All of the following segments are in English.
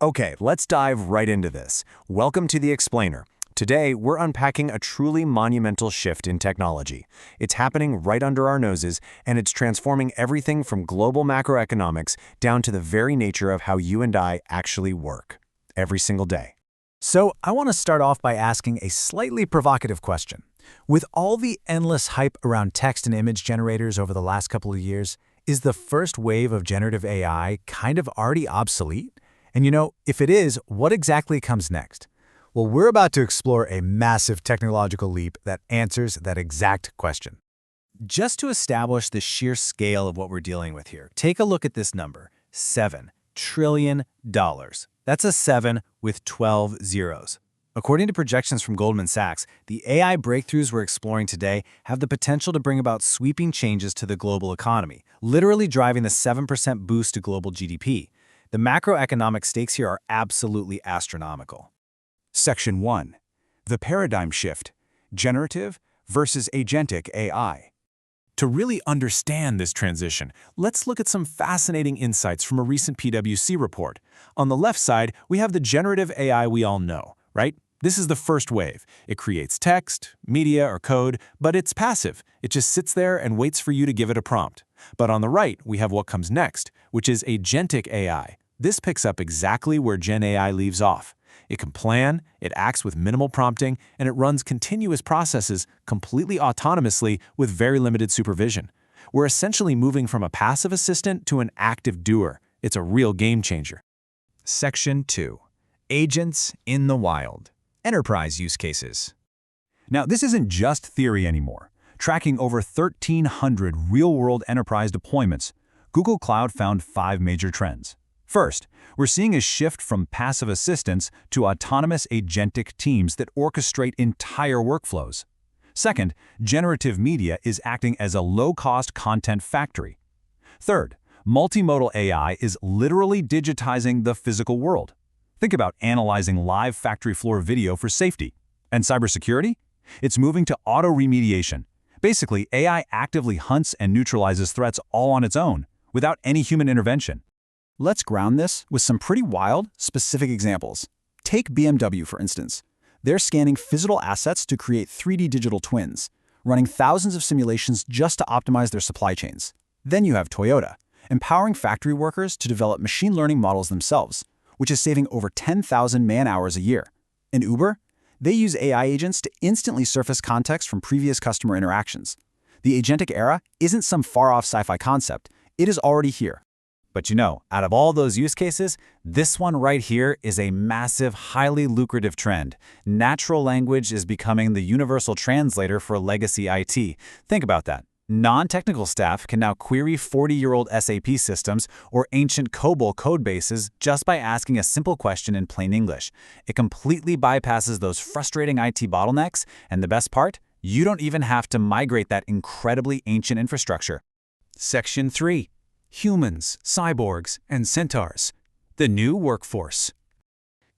Okay, let's dive right into this. Welcome to The Explainer. Today, we're unpacking a truly monumental shift in technology. It's happening right under our noses, and it's transforming everything from global macroeconomics down to the very nature of how you and I actually work, every single day. So, I want to start off by asking a slightly provocative question. With all the endless hype around text and image generators over the last couple of years, is the first wave of generative AI kind of already obsolete? And if it is, what exactly comes next? Well, we're about to explore a massive technological leap that answers that exact question. Just to establish the sheer scale of what we're dealing with here, take a look at this number, $7 trillion. That's a 7 with 12 zeros. According to projections from Goldman Sachs, the AI breakthroughs we're exploring today have the potential to bring about sweeping changes to the global economy, literally driving the 7% boost to global GDP. The macroeconomic stakes here are absolutely astronomical. Section 1. The Paradigm Shift, Generative versus Agentic AI. To really understand this transition, let's look at some fascinating insights from a recent PwC report. On the left side, we have the generative AI we all know, right? This is the first wave. It creates text, media, or code, but it's passive. It just sits there and waits for you to give it a prompt. But on the right, we have what comes next, which is Agentic AI. This picks up exactly where Gen AI leaves off. It can plan, it acts with minimal prompting, and it runs continuous processes completely autonomously with very limited supervision. We're essentially moving from a passive assistant to an active doer. It's a real game changer. Section 2. Agents in the Wild. Enterprise Use Cases. Now, this isn't just theory anymore. Tracking over 1,300 real-world enterprise deployments, Google Cloud found 5 major trends. First, we're seeing a shift from passive assistants to autonomous agentic teams that orchestrate entire workflows. Second, generative media is acting as a low-cost content factory. Third, multimodal AI is literally digitizing the physical world. Think about analyzing live factory floor video for safety. And cybersecurity? It's moving to auto-remediation. Basically, AI actively hunts and neutralizes threats all on its own, without any human intervention. Let's ground this with some pretty wild, specific examples. Take BMW, for instance. They're scanning physical assets to create 3D digital twins, running thousands of simulations just to optimize their supply chains. Then you have Toyota, empowering factory workers to develop machine learning models themselves, which is saving over 10,000 man-hours a year. In Uber, they use AI agents to instantly surface context from previous customer interactions. The agentic era isn't some far-off sci-fi concept. It is already here. But out of all those use cases, this one right here is a massive, highly lucrative trend. Natural language is becoming the universal translator for legacy IT. Think about that. Non-technical staff can now query 40-year-old SAP systems or ancient COBOL code bases just by asking a simple question in plain English. It completely bypasses those frustrating IT bottlenecks, and the best part? You don't even have to migrate that incredibly ancient infrastructure. Section 3. Humans, cyborgs, and centaurs. The new workforce.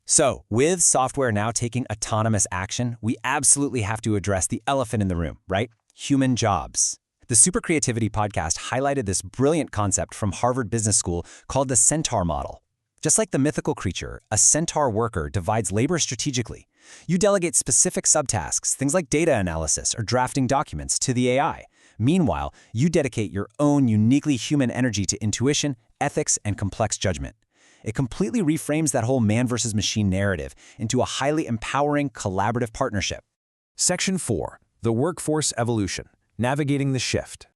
So, with software now taking autonomous action, we absolutely have to address the elephant in the room, right? Human jobs. The Super Creativity podcast highlighted this brilliant concept from Harvard Business School called the centaur model. Just like the mythical creature, a centaur worker divides labor strategically. You delegate specific subtasks, things like data analysis or drafting documents, to the AI. Meanwhile, you dedicate your own uniquely human energy to intuition, ethics, and complex judgment. It completely reframes that whole man versus machine narrative into a highly empowering, collaborative partnership. Section 4. The Workforce Evolution, Navigating the Shift.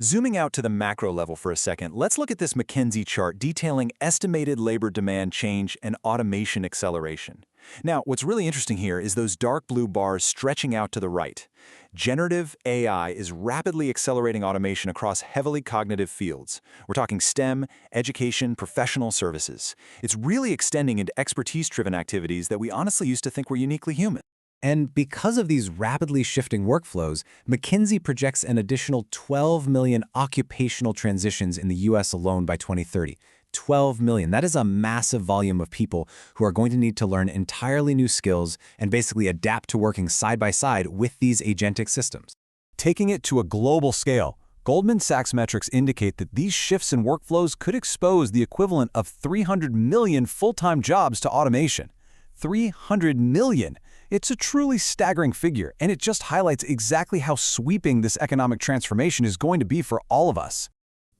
Zooming out to the macro level for a second, let's look at this McKinsey chart detailing estimated labor demand change and automation acceleration. Now, what's really interesting here is those dark blue bars stretching out to the right. Generative AI is rapidly accelerating automation across heavily cognitive fields. We're talking STEM, education, professional services. It's really extending into expertise-driven activities that we honestly used to think were uniquely human. And because of these rapidly shifting workflows, McKinsey projects an additional 12 million occupational transitions in the US alone by 2030. 12 million. That is a massive volume of people who are going to need to learn entirely new skills and basically adapt to working side by side with these agentic systems. Taking it to a global scale, Goldman Sachs metrics indicate that these shifts in workflows could expose the equivalent of 300 million full-time jobs to automation. 300 million! It's a truly staggering figure, and it just highlights exactly how sweeping this economic transformation is going to be for all of us.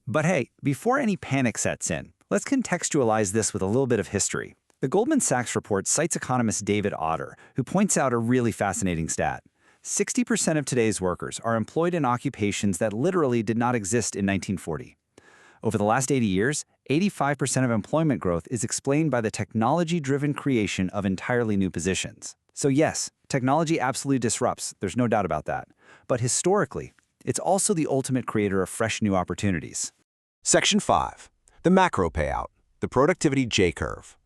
But hey, before any panic sets in, let's contextualize this with a little bit of history. The Goldman Sachs report cites economist David Otter, who points out a really fascinating stat. 60% of today's workers are employed in occupations that literally did not exist in 1940. Over the last 80 years, 85% of employment growth is explained by the technology-driven creation of entirely new positions. So yes, technology absolutely disrupts, there's no doubt about that. But historically, it's also the ultimate creator of fresh new opportunities. Section 5. The macro payout, the productivity J-curve.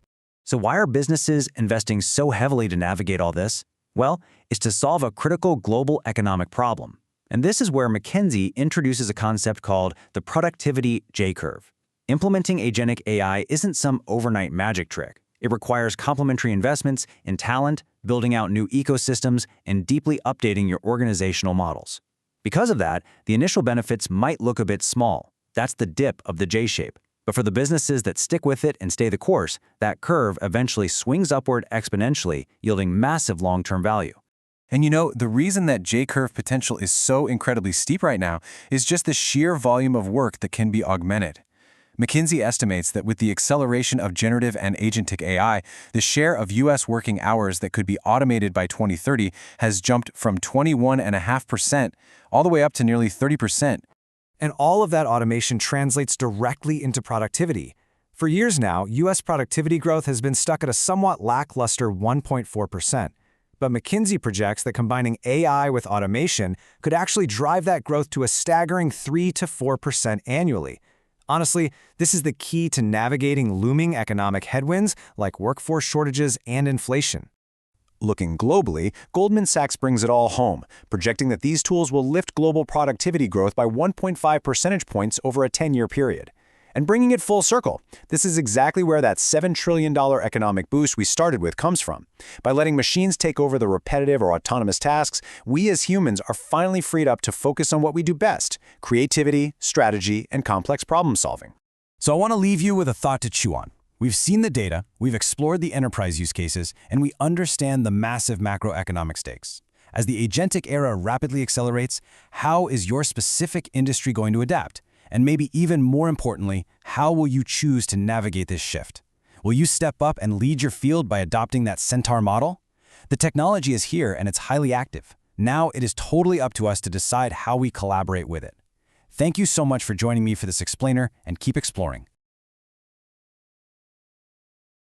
So why are businesses investing so heavily to navigate all this? Well, it's to solve a critical global economic problem. And this is where McKinsey introduces a concept called the productivity J-curve. Implementing agentic AI isn't some overnight magic trick. It requires complementary investments in talent, building out new ecosystems, and deeply updating your organizational models. Because of that, the initial benefits might look a bit small. That's the dip of the J-shape. But for the businesses that stick with it and stay the course, that curve eventually swings upward exponentially, yielding massive long-term value. And you know, the reason that J-curve potential is so incredibly steep right now is just the sheer volume of work that can be augmented. McKinsey estimates that with the acceleration of generative and agentic AI, the share of U.S. working hours that could be automated by 2030 has jumped from 21.5% all the way up to nearly 30%. And all of that automation translates directly into productivity. For years now, U.S. productivity growth has been stuck at a somewhat lackluster 1.4%. But McKinsey projects that combining AI with automation could actually drive that growth to a staggering 3 to 4% annually. Honestly, this is the key to navigating looming economic headwinds like workforce shortages and inflation. Looking globally, Goldman Sachs brings it all home, projecting that these tools will lift global productivity growth by 1.5 percentage points over a 10-year period. And bringing it full circle, this is exactly where that $7 trillion economic boost we started with comes from. By letting machines take over the repetitive or autonomous tasks, we as humans are finally freed up to focus on what we do best: creativity, strategy, and complex problem solving. So I want to leave you with a thought to chew on. We've seen the data, we've explored the enterprise use cases, and we understand the massive macroeconomic stakes. As the agentic era rapidly accelerates, how is your specific industry going to adapt? And maybe even more importantly, how will you choose to navigate this shift? Will you step up and lead your field by adopting that Centaur model? The technology is here and it's highly active. Now it is totally up to us to decide how we collaborate with it. Thank you so much for joining me for this explainer, and keep exploring.